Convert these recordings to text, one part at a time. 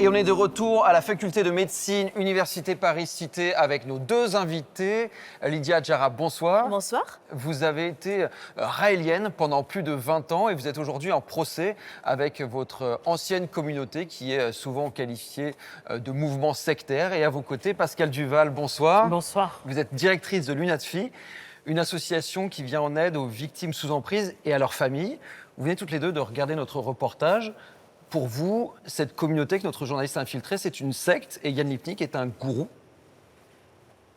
Et on est de retour à la faculté de médecine, Université Paris-Cité, avec nos deux invités. Lydia Adjara, bonsoir. Bonsoir. Vous avez été raélienne pendant plus de 20 ans et vous êtes aujourd'hui en procès avec votre ancienne communauté qui est souvent qualifiée de mouvement sectaire. Et à vos côtés, Pascale Duval, bonsoir. Bonsoir. Vous êtes directrice de l'UNADFI, une association qui vient en aide aux victimes sous emprise et à leurs familles. Vous venez toutes les deux de regarder notre reportage. Pour vous, cette communauté que notre journaliste a infiltrée, c'est une secte et Yann Lipnik est un gourou?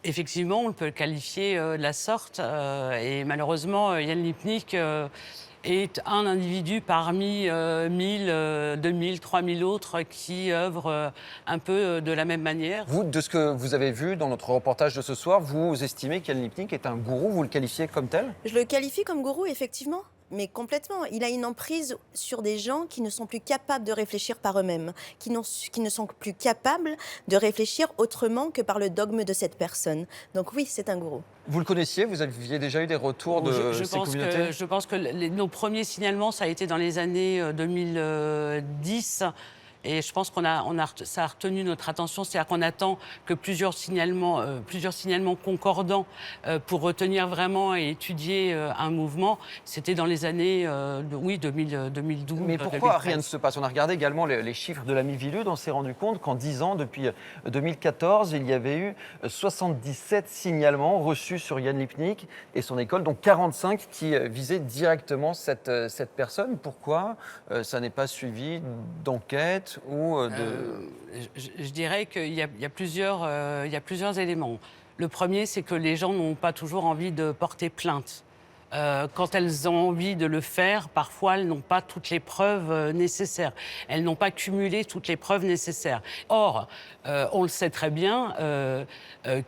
Effectivement, on peut le qualifier de la sorte. Et malheureusement, Yann Lipnik est un individu parmi 1000, 2000, 3000 autres qui œuvrent un peu de la même manière. Vous, de ce que vous avez vu dans notre reportage de ce soir, vous estimez qu'Yann Lipnik est un gourou? Vous le qualifiez comme tel? Je le qualifie comme gourou, effectivement. Mais complètement. Il a une emprise sur des gens qui ne sont plus capables de réfléchir par eux-mêmes, qui ne sont plus capables de réfléchir autrement que par le dogme de cette personne. Donc oui, c'est un gourou. Vous le connaissiez? Vous aviez déjà eu des retours de ces communautés? Je pense que nos premiers signalements, ça a été dans les années 2010. Et je pense ça a retenu notre attention, c'est-à-dire qu'on attend que plusieurs signalements concordants pour retenir vraiment et étudier un mouvement. C'était dans les années 2012. Mais pourquoi 2013. rien ne se passe? On a regardé également les chiffres de la Miviludes, on s'est rendu compte qu'en 10 ans, depuis 2014, il y avait eu 77 signalements reçus sur Yann Lipnik et son école, dont 45 qui visaient directement cette personne. Pourquoi ça n'est pas suivi d'enquête ou Je dirais qu'il y a plusieurs éléments. Le premier, c'est que les gens n'ont pas toujours envie de porter plainte. Quand elles ont envie de le faire, parfois, elles n'ont pas toutes les preuves nécessaires. Elles n'ont pas cumulé toutes les preuves nécessaires. Or, on le sait très bien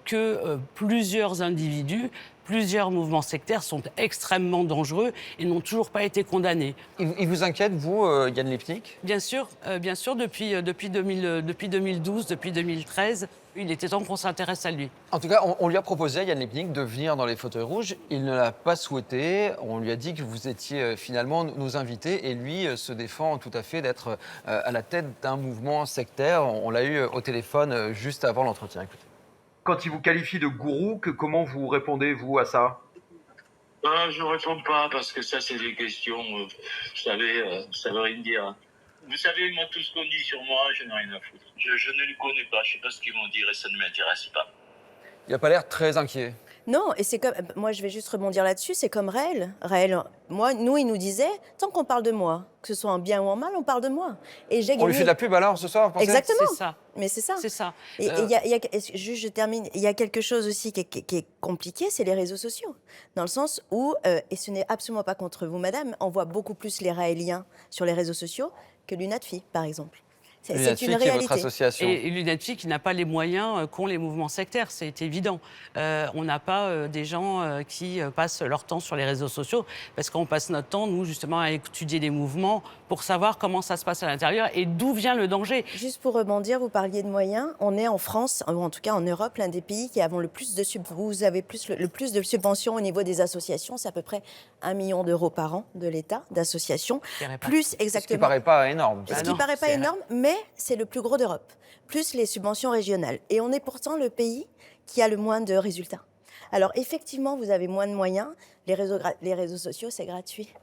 que plusieurs individus, plusieurs mouvements sectaires sont extrêmement dangereux et n'ont toujours pas été condamnés. il vous inquiète, vous, Yann Lipnik? Bien sûr, depuis 2012, depuis 2013, il était temps qu'on s'intéresse à lui. En tout cas, on lui a proposé à Yann Lipnik de venir dans les fauteuils rouges. Il ne l'a pas souhaité. On lui a dit que vous étiez finalement nos invités et lui se défend tout à fait d'être à la tête d'un mouvement sectaire. On l'a eu au téléphone juste avant l'entretien. Écoutez. Quand il vous qualifie de gourou, comment vous répondez, vous, à ça? Je ne réponds pas parce que ça, c'est des questions, vous savez, ça veut rien dire. Vous savez, moi, tout ce qu'on dit sur moi, je n'ai rien à foutre. Je ne les connais pas, je ne sais pas ce qu'ils vont dire et ça ne m'intéresse pas. Il n'a pas l'air très inquiet. Non, et c'est comme... Moi, je vais juste rebondir là-dessus, c'est comme Raël. Raël, nous, il nous disait, tant qu'on parle de moi, que ce soit en bien ou en mal, on parle de moi. Et j'ai On lui fait de la pub alors ce soir, vous pensez? Exactement. C'est ça. Mais c'est ça. C'est ça. Et juste, je termine. Il y a quelque chose aussi qui est compliqué, c'est les réseaux sociaux. Dans le sens où, et ce n'est absolument pas contre vous, madame, on voit beaucoup plus les Raéliens sur les réseaux sociaux que l'UNADFI, par exemple. C'est une Qui est votre réalité. association. Et l'UNADFI qui n'a pas les moyens qu'ont les mouvements sectaires, c'est évident. On n'a pas des gens qui passent leur temps sur les réseaux sociaux, parce qu'on passe notre temps, nous, justement, à étudier les mouvements pour savoir comment ça se passe à l'intérieur et d'où vient le danger. Juste pour rebondir, vous parliez de moyens. On est en France, ou en tout cas en Europe, l'un des pays qui avons le plus de vous avez le plus de subventions au niveau des associations. C'est à peu près 1 million d'euros par an de l'État d'associations. Ce Plus qui ne exactement. paraît pas énorme. Ce qui ne paraît pas énorme, mais c'est le plus gros d'Europe, plus les subventions régionales. Et on est pourtant le pays qui a le moins de résultats. Alors effectivement, vous avez moins de moyens. Les réseaux sociaux, c'est gratuit.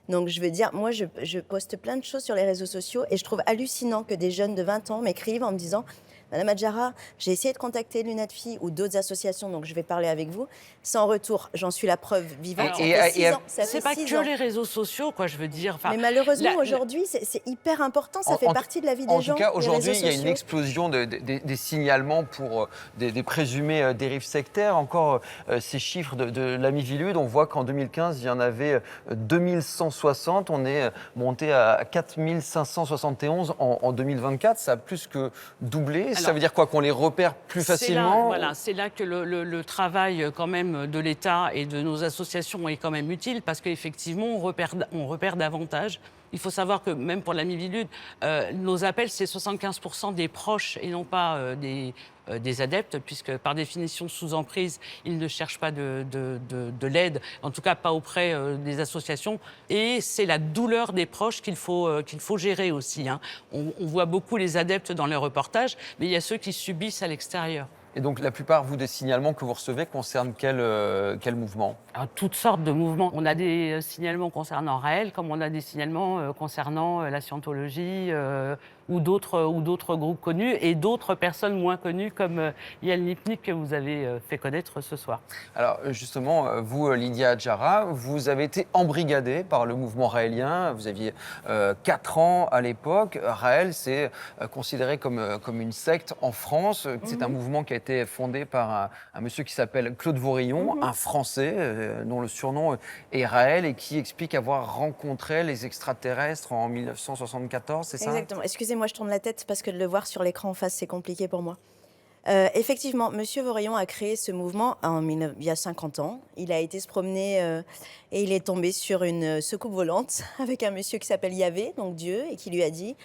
Donc je veux dire, moi, je poste plein de choses sur les réseaux sociaux et je trouve hallucinant que des jeunes de 20 ans m'écrivent en me disant « Madame Adjara, j'ai essayé de contacter l'UNADFI ou d'autres associations, donc je vais parler avec vous. Sans retour, j'en suis la preuve vivante. Ça fait 6 ans. C'est pas que les réseaux sociaux, quoi, je veux dire. Mais malheureusement, aujourd'hui, c'est hyper important. Ça fait partie de la vie des gens. En tout cas, aujourd'hui, les réseaux il y a une sociaux. explosion des signalements pour des présumés dérives sectaires. Encore ces chiffres de la Miviludes, on voit qu'en 2015, il y en avait 2160. On est monté à 4571 en 2024. Ça a plus que doublé. Alors, ça veut dire quoi? Qu'on les repère plus facilement? C'est là que le travail quand même de l'État et de nos associations est quand même utile parce qu'effectivement, on repère davantage. Il faut savoir que même pour la Miviludes, nos appels, c'est 75% des proches et non pas des adeptes, puisque par définition, sous emprise, ils ne cherchent pas de l'aide, en tout cas pas auprès des associations. Et c'est la douleur des proches qu'il faut gérer aussi. Hein. On voit beaucoup les adeptes dans les reportages, mais il y a ceux qui subissent à l'extérieur. Et donc la plupart, vous, des signalements que vous recevez concernent quel mouvement? Alors, toutes sortes de mouvements. On a des signalements concernant Raël, comme on a des signalements concernant la scientologie ou d'autres groupes connus et d'autres personnes moins connues comme Yael Lipnik que vous avez fait connaître ce soir. Alors justement, vous, Lydia Adjara, vous avez été embrigadée par le mouvement raélien. Vous aviez 4 ans à l'époque. Raël, c'est considéré comme une secte en France. C'est un mouvement qui a été fondé par un monsieur qui s'appelle Claude Vaurillon, un Français dont le surnom est Raël et qui explique avoir rencontré les extraterrestres en 1974, c'est ça? Exactement. Excusez-moi, je tourne la tête parce que de le voir sur l'écran en face, c'est compliqué pour moi. Effectivement, Monsieur Vaurillon a créé ce mouvement il y a 50 ans. Il a été se promener et il est tombé sur une soucoupe volante avec un monsieur qui s'appelle Yahvé, donc Dieu, et qui lui a dit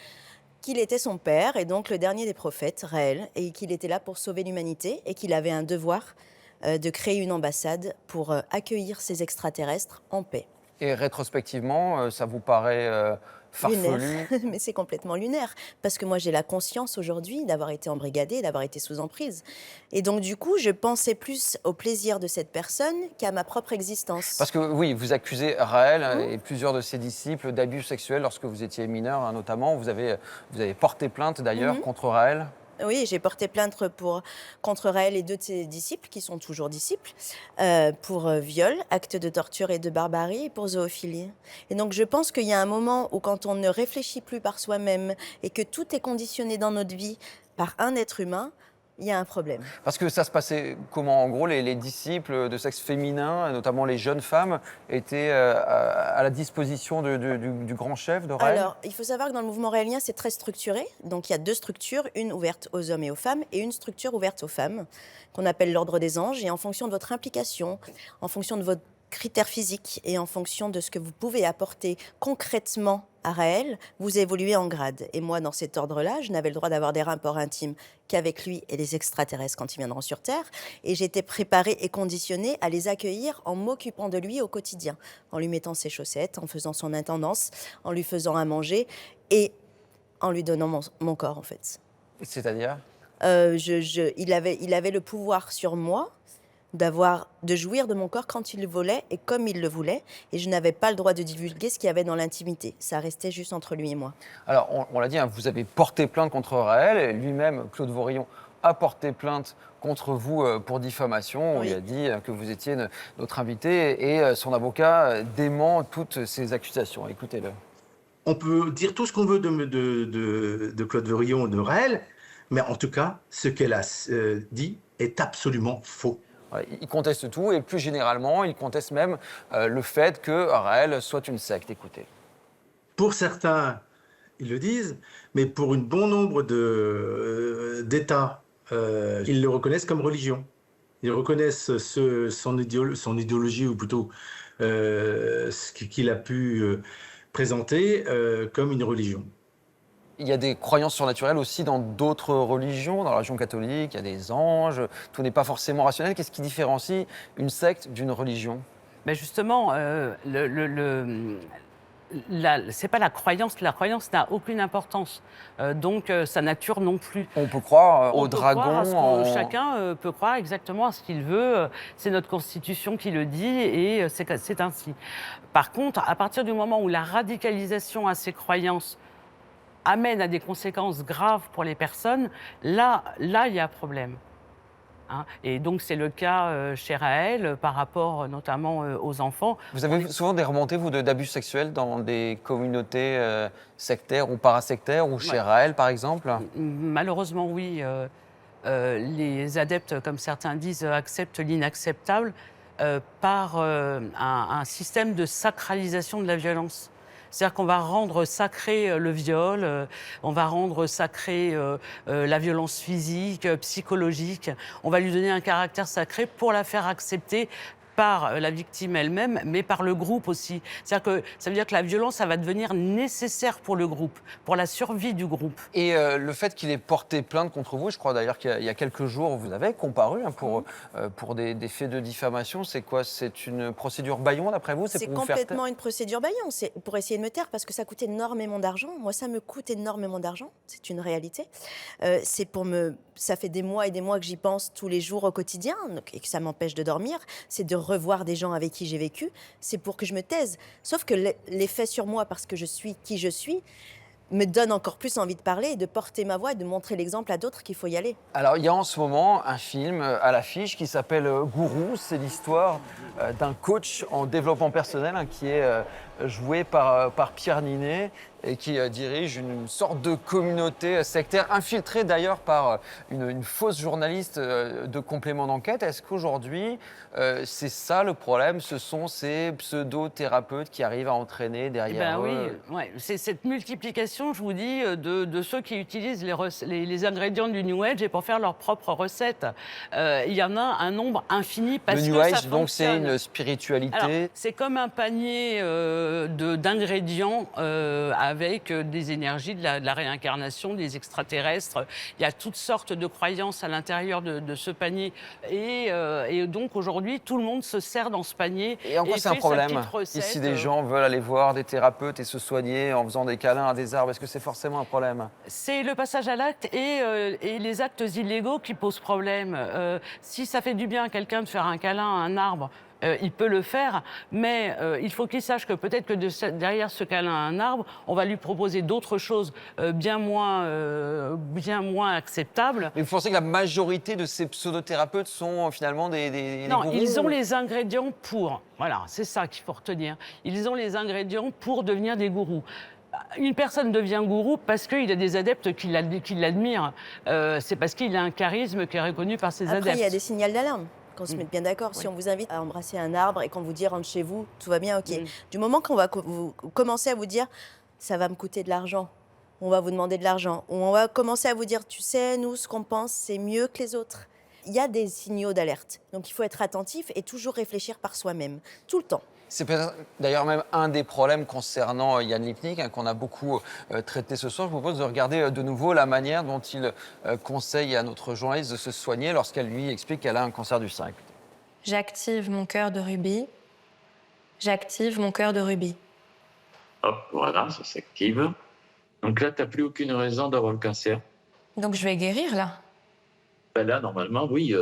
qu'il était son père et donc le dernier des prophètes, Raël, et qu'il était là pour sauver l'humanité et qu'il avait un devoir de créer une ambassade pour accueillir ces extraterrestres en paix. Et rétrospectivement, ça vous paraît farfelu? Lunaire. Mais c'est complètement lunaire, parce que moi j'ai la conscience aujourd'hui d'avoir été embrigadée, d'avoir été sous emprise. Et donc du coup, je pensais plus au plaisir de cette personne qu'à ma propre existence. Parce que oui, vous accusez Raël et plusieurs de ses disciples d'abus sexuels lorsque vous étiez mineur, hein, notamment. Vous avez porté plainte d'ailleurs contre Raël. Oui, j'ai porté plainte contre Raël et 2 de ses disciples, qui sont toujours disciples, pour viol, acte de torture et de barbarie, et pour zoophilie. Et donc je pense qu'il y a un moment où quand on ne réfléchit plus par soi-même et que tout est conditionné dans notre vie par un être humain, il y a un problème. Parce que ça se passait comment? En gros, les disciples de sexe féminin, notamment les jeunes femmes, étaient à la disposition du grand chef de Raël? Alors, il faut savoir que dans le mouvement raélien, c'est très structuré. Donc, il y a 2 structures, une ouverte aux hommes et aux femmes et une structure ouverte aux femmes, qu'on appelle l'ordre des anges. Et en fonction de votre implication, en fonction de votre critères physiques et en fonction de ce que vous pouvez apporter concrètement à Raël, vous évoluez en grade. Et moi, dans cet ordre-là, je n'avais le droit d'avoir des rapports intimes qu'avec lui et les extraterrestres quand ils viendront sur Terre. Et j'étais préparée et conditionnée à les accueillir en m'occupant de lui au quotidien, en lui mettant ses chaussettes, en faisant son intendance, en lui faisant à manger et en lui donnant mon corps, en fait. C'est-à-dire? Il avait le pouvoir sur moi de jouir de mon corps quand il le voulait et comme il le voulait. Et je n'avais pas le droit de divulguer ce qu'il y avait dans l'intimité. Ça restait juste entre lui et moi. Alors, on l'a dit, hein, vous avez porté plainte contre Raël. Lui-même, Claude Vaurillon, a porté plainte contre vous pour diffamation. Oui. Il a dit que vous étiez notre invité et son avocat dément toutes ces accusations. Écoutez-le. On peut dire tout ce qu'on veut de Claude Vaurillon et de Raël, mais en tout cas, ce qu'elle a dit est absolument faux. Ouais, il conteste tout et plus généralement, il conteste même le fait que Raël soit une secte. Écoutez. Pour certains, ils le disent, mais pour un bon nombre d'États, ils le reconnaissent comme religion. Ils reconnaissent son idéologie, ou plutôt ce qu'il a pu présenter comme une religion. Il y a des croyances surnaturelles aussi dans d'autres religions, dans la religion catholique, il y a des anges, tout n'est pas forcément rationnel. Qu'est-ce qui différencie une secte d'une religion? Ben justement, c'est pas la croyance n'a aucune importance, donc sa nature non plus. On peut croire On au peut dragon. croire à chacun peut croire exactement à ce qu'il veut, c'est notre constitution qui le dit et c'est ainsi. Par contre, à partir du moment où la radicalisation à ces croyances amène à des conséquences graves pour les personnes, là, il y a un problème. Hein. Et donc, c'est le cas chez Raël par rapport notamment aux enfants. Vous avez souvent des remontées, vous, d'abus sexuels dans des communautés sectaires ou parasectaires, ou chez Raël, par exemple? Malheureusement, oui. Les adeptes, comme certains disent, acceptent l'inacceptable par un système de sacralisation de la violence. C'est-à-dire qu'on va rendre sacré le viol, on va rendre sacré la violence physique, psychologique. On va lui donner un caractère sacré pour la faire accepter par la victime elle-même, mais par le groupe aussi. C'est-à-dire que ça veut dire que la violence, ça va devenir nécessaire pour le groupe, pour la survie du groupe. Et le fait qu'il ait porté plainte contre vous, je crois d'ailleurs qu'il y a quelques jours, vous avez comparu pour des faits de diffamation. C'est quoi? C'est une procédure bâillon d'après vous? C'est pour vous faire taire? complètement une procédure bâillon. C'est pour essayer de me taire parce que ça coûte énormément d'argent. Moi, ça me coûte énormément d'argent. C'est une réalité. Ça fait des mois et des mois que j'y pense tous les jours au quotidien et que ça m'empêche de dormir. C'est de revoir des gens avec qui j'ai vécu. C'est pour que je me taise. Sauf que l'effet sur moi, parce que je suis qui je suis, me donne encore plus envie de parler et de porter ma voix et de montrer l'exemple à d'autres qu'il faut y aller. Alors, il y a en ce moment un film à l'affiche qui s'appelle Gourou. C'est l'histoire d'un coach en développement personnel qui est joué par Pierre Ninet et qui dirige une sorte de communauté sectaire, infiltrée d'ailleurs par une fausse journaliste de complément d'enquête. Est-ce qu'aujourd'hui, c'est ça le problème? Ce sont ces pseudo-thérapeutes qui arrivent à entraîner derrière eux? Oui, ouais. C'est cette multiplication, je vous dis, de ceux qui utilisent les ingrédients du New Age et pour faire leurs propres recettes. Il y en a un nombre infini parce Le que New ça Age, donc c'est fonctionne. une spiritualité. Alors, c'est comme un panier d'ingrédients avec des énergies, de la réincarnation, des extraterrestres. Il y a toutes sortes de croyances à l'intérieur de ce panier. Et donc, aujourd'hui, tout le monde se sert dans ce panier. Et en quoi c'est un fait sa problème? petite recette. Si des gens veulent aller voir des thérapeutes et se soigner en faisant des câlins à des arbres, est-ce que c'est forcément un problème? C'est le passage à l'acte et les actes illégaux qui posent problème. Si ça fait du bien à quelqu'un de faire un câlin à un arbre, il peut le faire, mais il faut qu'il sache que peut-être que derrière ce câlin à un arbre, on va lui proposer d'autres choses bien moins acceptables. Mais vous pensez que la majorité de ces pseudothérapeutes sont finalement des Non, gourous? ils ont les ingrédients pour. Voilà, c'est ça qu'il faut retenir. Ils ont les ingrédients pour devenir des gourous. Une personne devient gourou parce qu'il a des adeptes qui l'admirent. C'est parce qu'il a un charisme qui est reconnu par ses adeptes. Après, il y a des signaux d'alarme. Qu'on se mette bien d'accord. Si on vous invite à embrasser un arbre et qu'on vous dit rentre chez vous, tout va bien, ok. Du moment qu'on va vous commencer à vous dire ça va me coûter de l'argent, on va vous demander de l'argent, ou on va commencer à vous dire tu sais, nous, ce qu'on pense, c'est mieux que les autres. Il y a des signaux d'alerte. Donc il faut être attentif et toujours réfléchir par soi-même, tout le temps. C'est peut-être d'ailleurs même un des problèmes concernant Yann Lipnik, qu'on a beaucoup traité ce soir. Je vous propose de regarder de nouveau la manière dont il conseille à notre journaliste de se soigner lorsqu'elle lui explique qu'elle a un cancer du sein. J'active mon cœur de rubis. J'active mon cœur de rubis. Hop, voilà, ça s'active. Donc là, tu n'as plus aucune raison d'avoir le cancer. Donc je vais guérir là. Ben là, normalement, oui,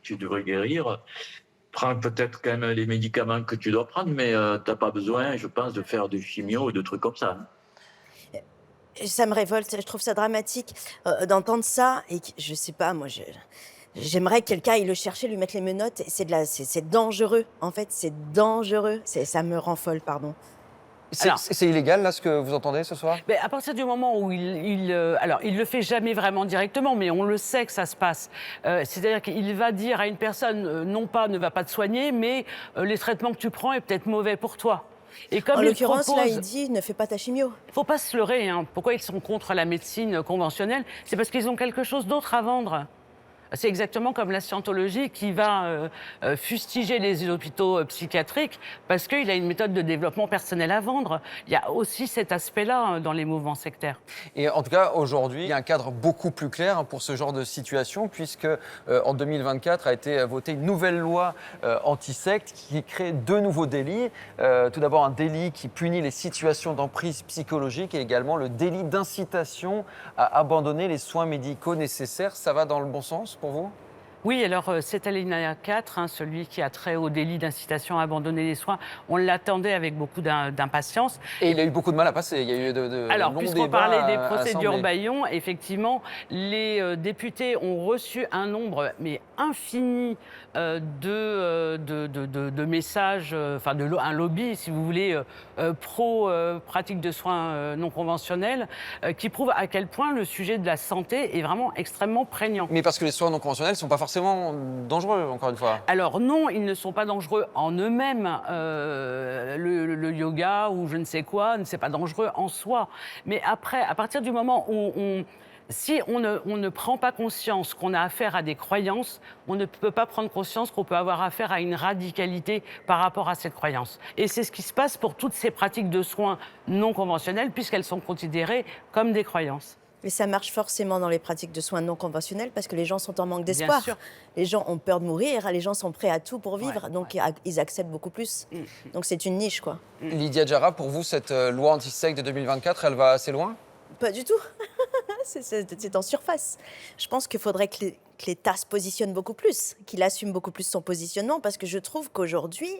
tu devrais guérir. Prends peut-être quand même les médicaments que tu dois prendre, mais tu n'as pas besoin, je pense, de faire de chimio ou de trucs comme ça. Ça me révolte, je trouve ça dramatique d'entendre ça. Et je sais pas, moi, j'aimerais que quelqu'un aille le chercher, lui mettre les menottes. C'est dangereux, en fait, c'est dangereux. Ça me rend folle, pardon. C'est illégal, là, ce que vous entendez ce soir? Mais à partir du moment où il le fait jamais vraiment directement, mais on le sait que ça se passe. C'est-à-dire qu'il va dire à une personne, non pas ne va pas te soigner, mais les traitements que tu prends est peut-être mauvais pour toi. Et comme En l'occurrence, là, il dit ne fais pas ta chimio. Il ne faut pas se leurrer. Hein. Pourquoi ils sont contre la médecine conventionnelle? C'est parce qu'ils ont quelque chose d'autre à vendre. C'est exactement comme la scientologie qui va fustiger les hôpitaux psychiatriques parce qu'il a une méthode de développement personnel à vendre. Il y a aussi cet aspect-là dans les mouvements sectaires. Et en tout cas, aujourd'hui, il y a un cadre beaucoup plus clair pour ce genre de situation puisque en 2024 a été votée une nouvelle loi anti-secte qui crée 2 nouveaux délits. Tout d'abord, un délit qui punit les situations d'emprise psychologique et également le délit d'incitation à abandonner les soins médicaux nécessaires. Ça va dans le bon sens pour vous? Oui, alors cet alinéa 4, celui qui a trait au délit d'incitation à abandonner les soins, on l'attendait avec beaucoup d'impatience. Et il a eu beaucoup de mal à passer. Il y a eu de alors, longs puisqu'on débats parlait des à procédures l'Assemblée. Bayon, effectivement, les députés ont reçu un nombre mais infini de messages, un lobby, si vous voulez, pro-pratique de soins non conventionnels, qui prouve à quel point le sujet de la santé est vraiment extrêmement prégnant. Mais parce que les soins non conventionnels ne sont pas forcément dangereux, encore une fois. Alors non, ils ne sont pas dangereux en eux-mêmes. Le yoga ou je ne sais quoi, c'est pas dangereux en soi. Mais après, à partir du moment où Si on ne prend pas conscience qu'on a affaire à des croyances, on ne peut pas prendre conscience qu'on peut avoir affaire à une radicalité par rapport à cette croyance. Et c'est ce qui se passe pour toutes ces pratiques de soins non conventionnelles, puisqu'elles sont considérées comme des croyances. Mais ça marche forcément dans les pratiques de soins non conventionnels parce que les gens sont en manque Bien d'espoir. sûr. Les gens ont peur de mourir, les gens sont prêts à tout pour vivre, Ouais, donc ouais. ils acceptent beaucoup plus. Donc c'est une niche, quoi. Lydia Djara, pour vous, cette loi anti-secte de 2024, elle va assez loin? Pas du tout. C'est en surface. Je pense qu'il faudrait que l'État se positionne beaucoup plus, qu'il assume beaucoup plus son positionnement, parce que je trouve qu'aujourd'hui,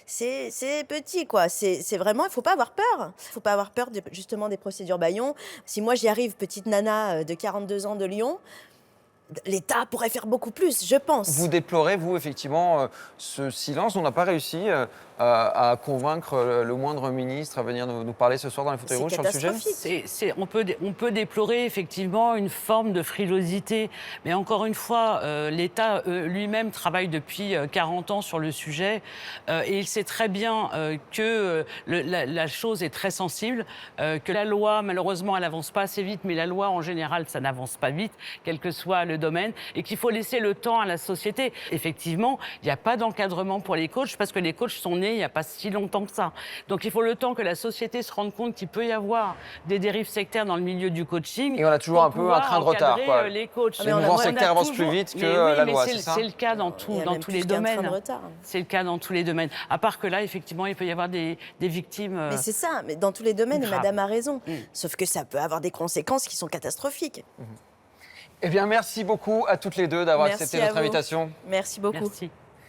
c'est petit, quoi. C'est vraiment, il ne faut pas avoir peur. Il ne faut pas avoir peur justement des procédures Bayon. Si moi j'y arrive, petite nana de 42 ans de Lyon, l'État pourrait faire beaucoup plus, je pense. Vous déplorez, vous, effectivement, ce silence. On n'a pas réussi à convaincre le moindre ministre à venir nous parler ce soir dans les fauteuils C'est rouges sur le sujet? catastrophique. On peut déplorer effectivement une forme de frilosité, mais encore une fois, l'État lui-même travaille depuis 40 ans sur le sujet et il sait très bien que la chose est très sensible, que la loi, malheureusement, elle n'avance pas assez vite, mais la loi, en général, ça n'avance pas vite, quel que soit le domaine, et qu'il faut laisser le temps à la société. Effectivement, il n'y a pas d'encadrement pour les coachs parce que les coachs sont nés il n'y a pas si longtemps que ça. Donc il faut le temps que la société se rende compte qu'il peut y avoir des dérives sectaires dans le milieu du coaching. Et on a toujours un peu un train de retard, quoi. Les coachs. Les mouvements sectaires avancent plus vite que la loi, c'est ça? C'est le cas dans Il y a tous même les plus qu'un train de domaines. retard. C'est le cas dans tous les domaines. À part que là, effectivement, il peut y avoir des victimes. Mais c'est ça, mais dans tous les domaines, et grave. madame a raison. Sauf que ça peut avoir des conséquences qui sont catastrophiques. Eh bien, merci beaucoup à toutes les deux d'avoir Merci accepté à notre vous. invitation. Merci beaucoup. Merci.